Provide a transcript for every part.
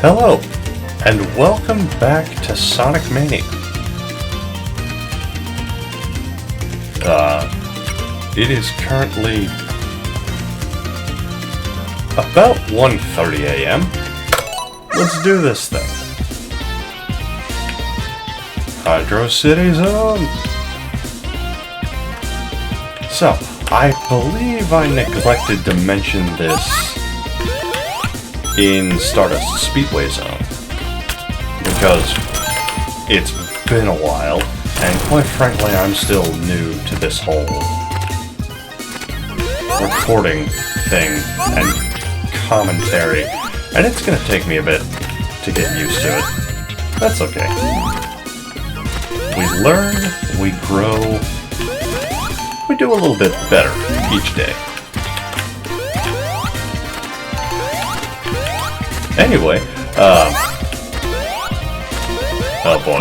Hello, and welcome back to Sonic Mania. It is currently about 1:30 a.m. Let's do this thing. Hydrocity Zone! So, I believe I neglected to mention this in Stardust Speedway Zone, because it's been a while, and quite frankly I'm still new to this whole recording thing and commentary, and it's gonna take me a bit to get used to it. That's okay. We learn, we grow, we do a little bit better each day. Anyway, oh boy,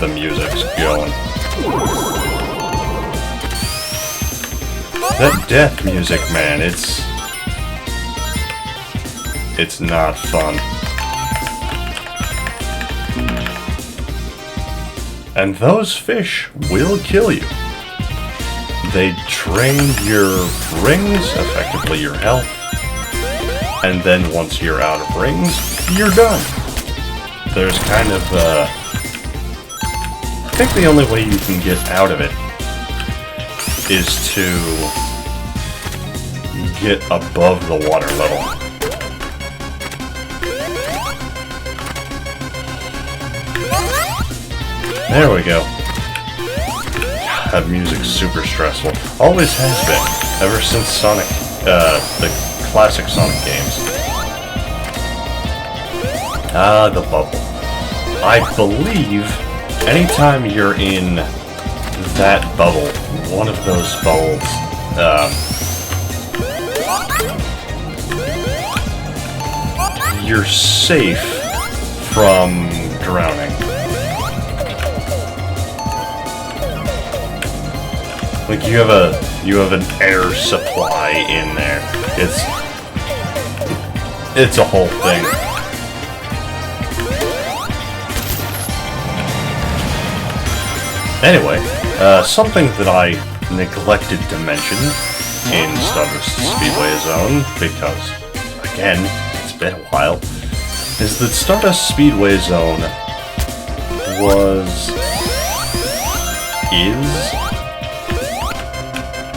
the music's going. That death music, man, it's not fun. And those fish will kill you. They drain your rings, effectively your health, and then once you're out of rings, you're done. There's kind of, I think the only way you can get out of it is to get above the water level. There we go. That music's super stressful. Always has been, ever since Sonic, the classic Sonic games. Ah, the bubble. I believe anytime you're in that bubble, one of those bubbles, you're safe from drowning. Like you have an air supply in there. It's a whole thing. Anyway, something that I neglected to mention in Stardust Speedway Zone, because, again, it's been a while, is that Stardust Speedway Zone is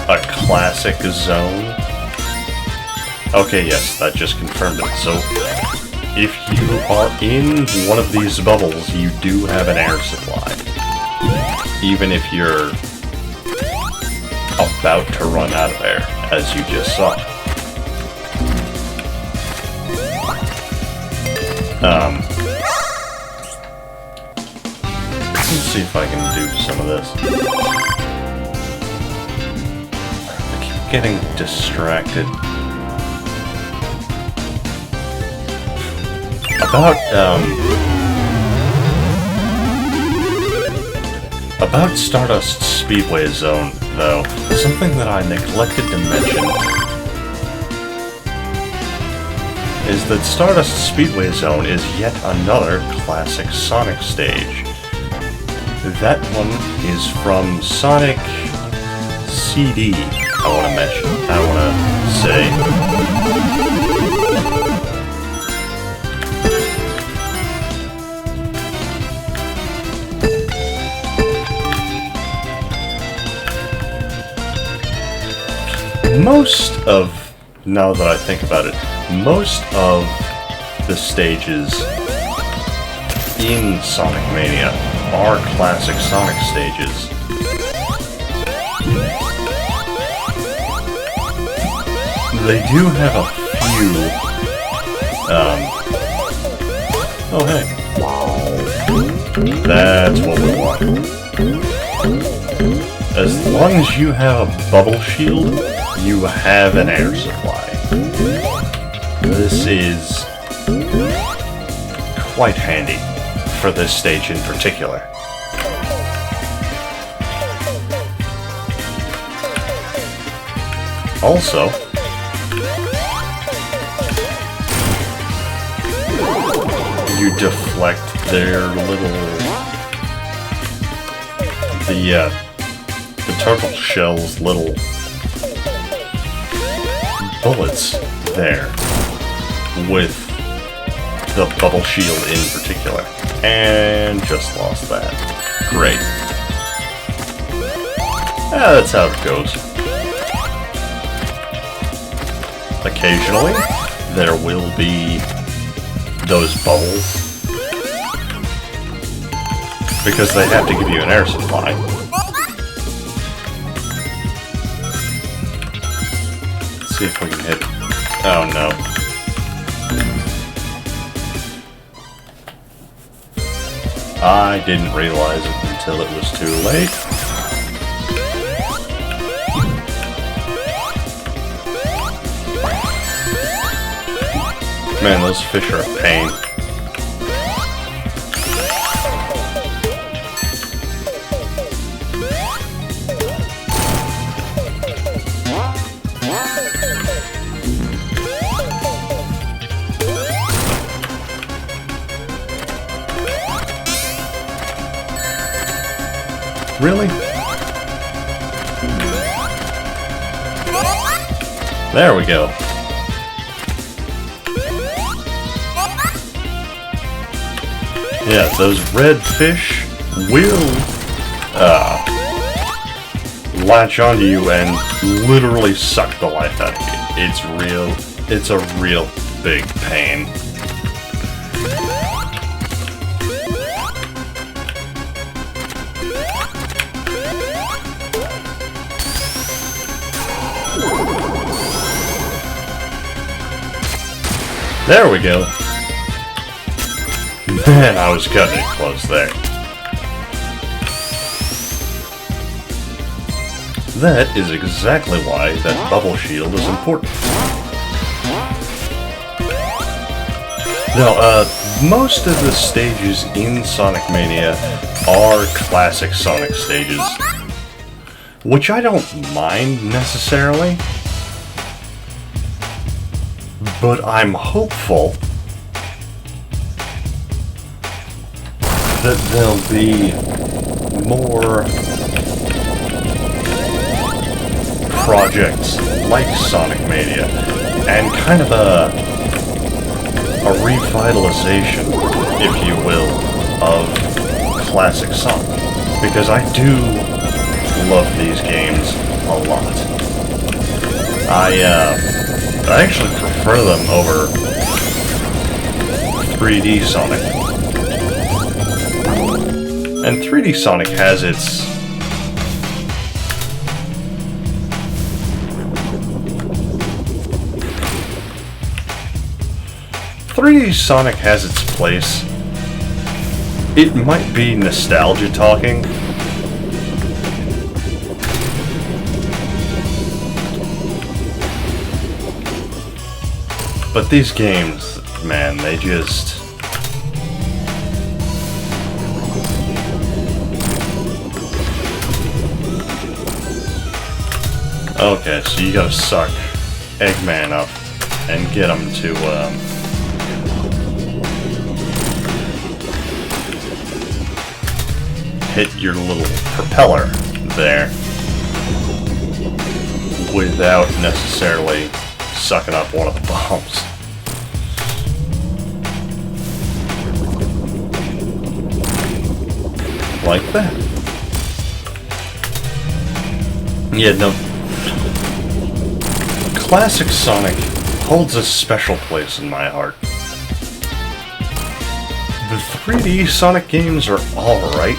a classic zone. Okay, yes, that just confirmed it. So, if you are in one of these bubbles, you do have an air supply. Even if you're about to run out of air, as you just saw. Let's see if I can do some of this. I keep getting distracted. About Stardust Speedway Zone, though, something that I neglected to mention is that Stardust Speedway Zone is yet another classic Sonic stage. That one is from Sonic CD, I want to say. Now that I think about it, most of the stages in Sonic Mania are classic Sonic stages. They do have a few, oh hey. That's what we want. As long as you have a bubble shield, you have an air supply. This is quite handy for this stage in particular. Also, you deflect their little... the turtle shell's little bullets there with the bubble shield in particular. And just lost that. Great. That's how it goes. Occasionally, there will be those bubbles because they have to give you an air supply. Let's see if we can hit... Oh no. I didn't realize it until it was too late. Man, those fish are a pain. Really? There we go. Yeah, those red fish will latch onto you and literally suck the life out of you. It's a real big pain. There we go. Man, I was cutting it close there. That is exactly why that bubble shield is important. Now, most of the stages in Sonic Mania are classic Sonic stages, which I don't mind necessarily, but I'm hopeful that there'll be more projects like Sonic Mania and kind of a revitalization, if you will, of classic Sonic, because I do love these games a lot. I actually prefer them over 3D Sonic. And 3D Sonic has its... Sonic has its place. It might be nostalgia talking, but these games, man, they just... Okay, so you gotta suck Eggman up and get him to, hit your little propeller there without necessarily sucking up one of the bombs. Like that. Yeah, no. Classic Sonic holds a special place in my heart. The 3D Sonic games are alright,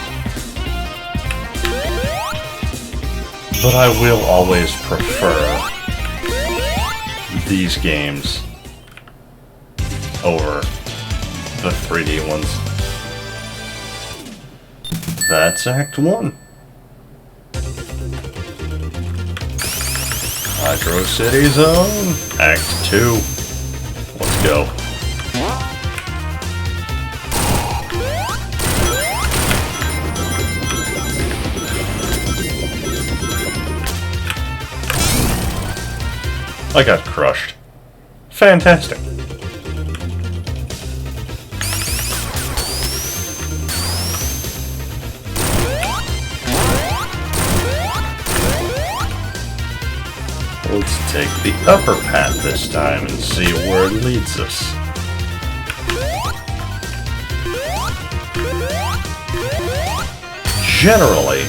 but I will always prefer these games over the 3D ones. That's Act 1. Hydrocity Zone. Act 2. Let's go. I got crushed. Fantastic. take the upper path this time and see where it leads us. Generally,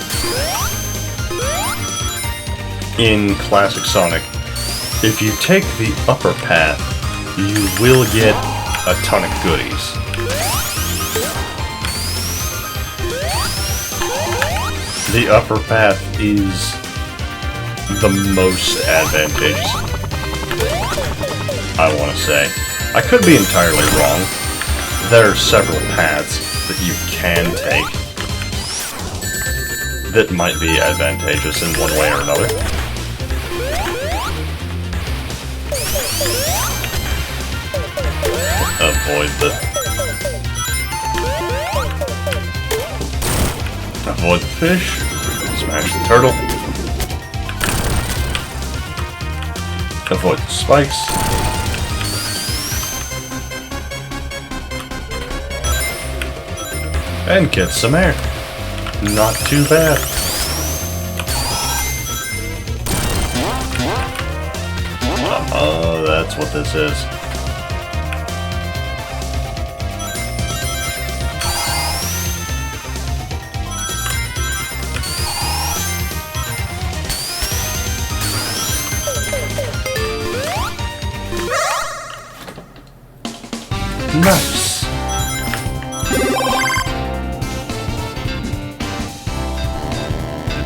in classic Sonic, if you take the upper path, you will get a ton of goodies. The upper path is the most advantageous, I want to say. I could be entirely wrong. There are several paths that you can take that might be advantageous in one way or another. Avoid the fish. Smash the turtle. Avoid the spikes. And get some air. Not too bad. Oh, that's what this is. Nice.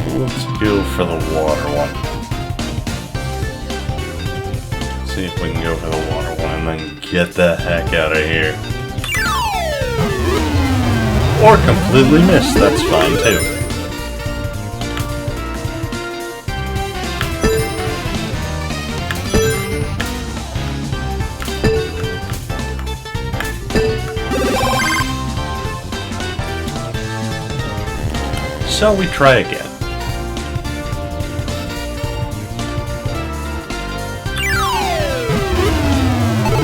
Let's go for the water one. See if we can go for the water one and then get the heck out of here. Or completely miss, that's fine too. So we try again.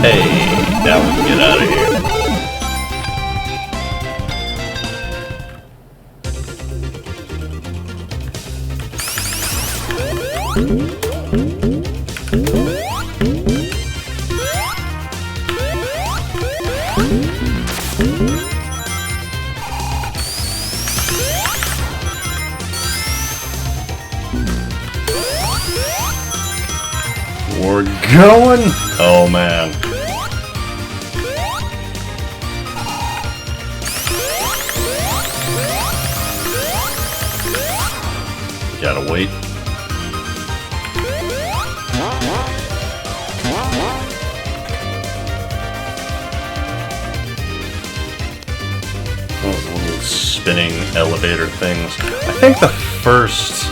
Hey, now we can get out of here. We're going! Oh man. Gotta wait. Those little spinning elevator things. I think the first...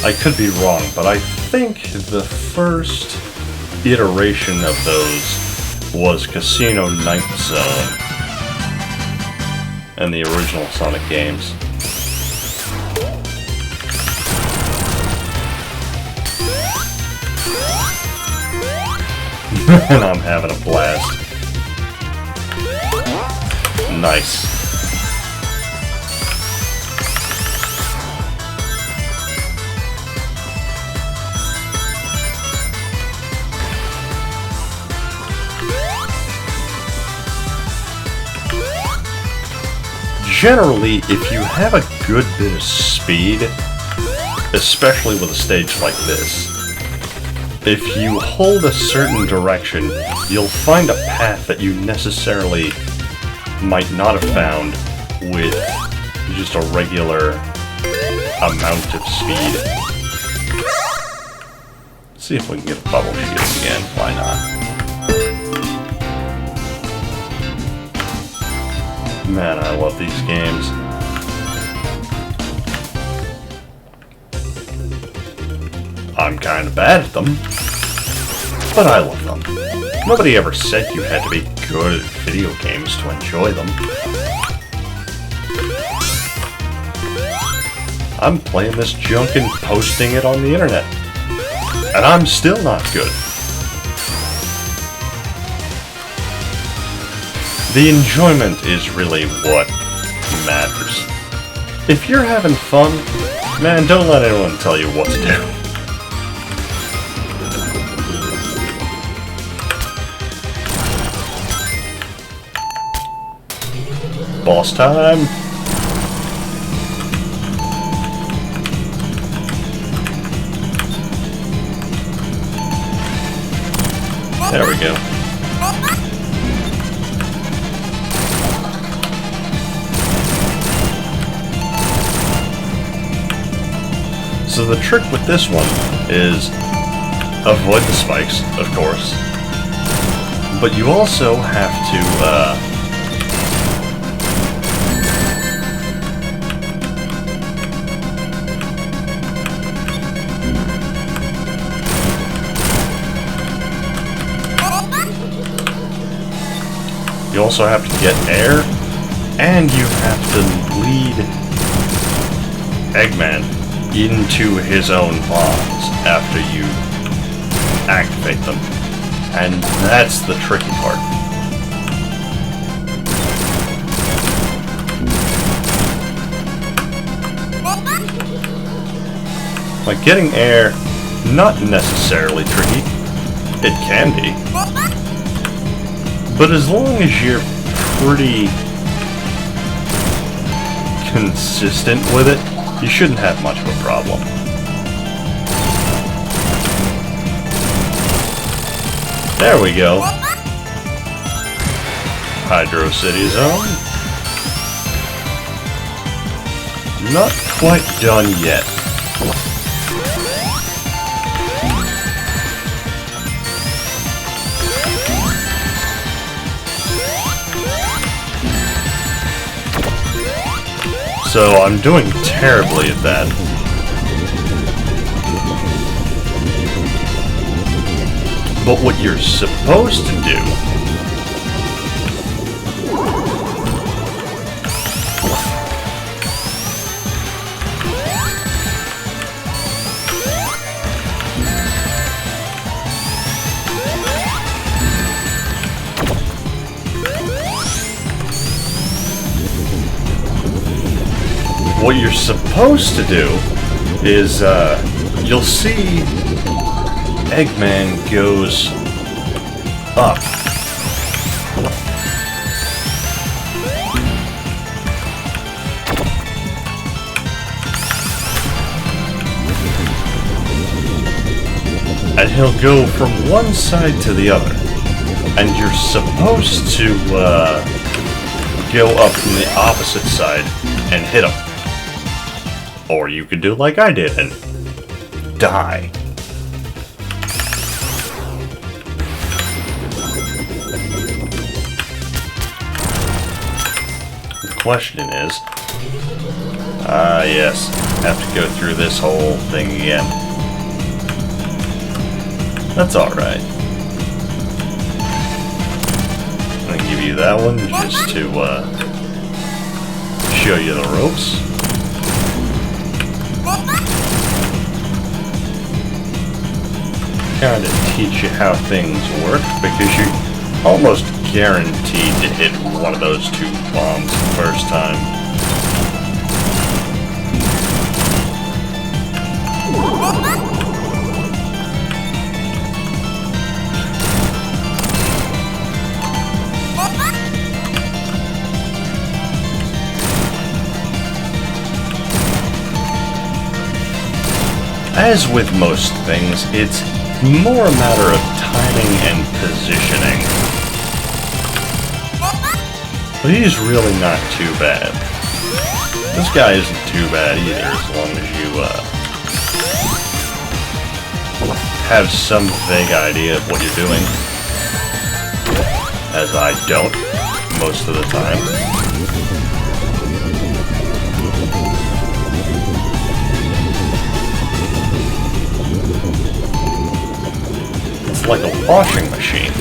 I could be wrong, but I think the first iteration of those was Casino Night Zone and the original Sonic games. And I'm having a blast. Nice. Generally, if you have a good bit of speed, especially with a stage like this, if you hold a certain direction, you'll find a path that you necessarily might not have found with just a regular amount of speed. Let's see if we can get the bubble shield again. Why not? Man, I love these games. I'm kind of bad at them, but I love them. Nobody ever said you had to be good at video games to enjoy them. I'm playing this junk and posting it on the internet, and I'm still not good. The enjoyment is really what matters. If you're having fun, man, don't let anyone tell you what to do. Boss time! There we go. So the trick with this one is avoid the spikes, of course, but you also have to you also have to get air, and you have to lead Eggman into his own bombs after you activate them. And that's the tricky part. Like getting air, not necessarily tricky. It can be. But as long as you're pretty consistent with it, you shouldn't have much of a problem. There we go. Hydrocity Zone. Not quite done yet. So I'm doing terribly at that. But what you're supposed to do is, you'll see Eggman goes up. And he'll go from one side to the other. And you're supposed to go up from the opposite side and hit him. Or you could do like I did and die. The question is, yes, have to go through this whole thing again. That's alright. I'm gonna give you that one just to show you the ropes. Kind of teach you how things work, because you're almost guaranteed to hit one of those two bombs the first time. As with most things, it's more a matter of timing and positioning. But he's really not too bad. This guy isn't too bad either, as long as you have some vague idea of what you're doing. As I don't, most of the time. Like a washing machine.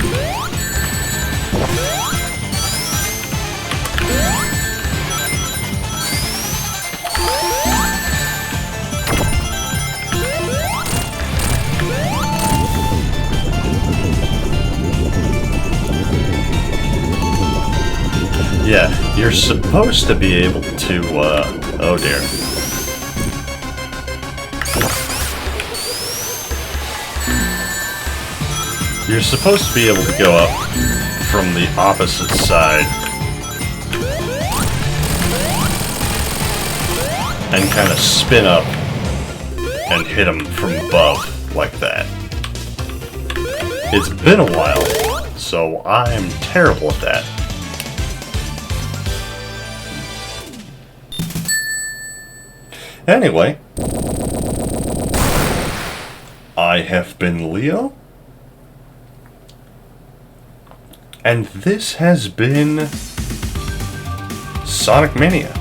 Yeah, you're supposed to be able to, oh dear. You're supposed to be able to go up from the opposite side and kind of spin up and hit him from above like that. It's been a while, so I'm terrible at that. Anyway, I have been Leo, and this has been Sonic Mania.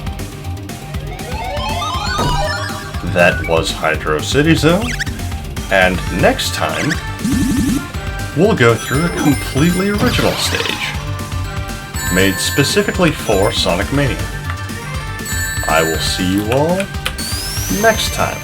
That was Hydrocity Zone, and next time, we'll go through a completely original stage, made specifically for Sonic Mania. I will see you all next time.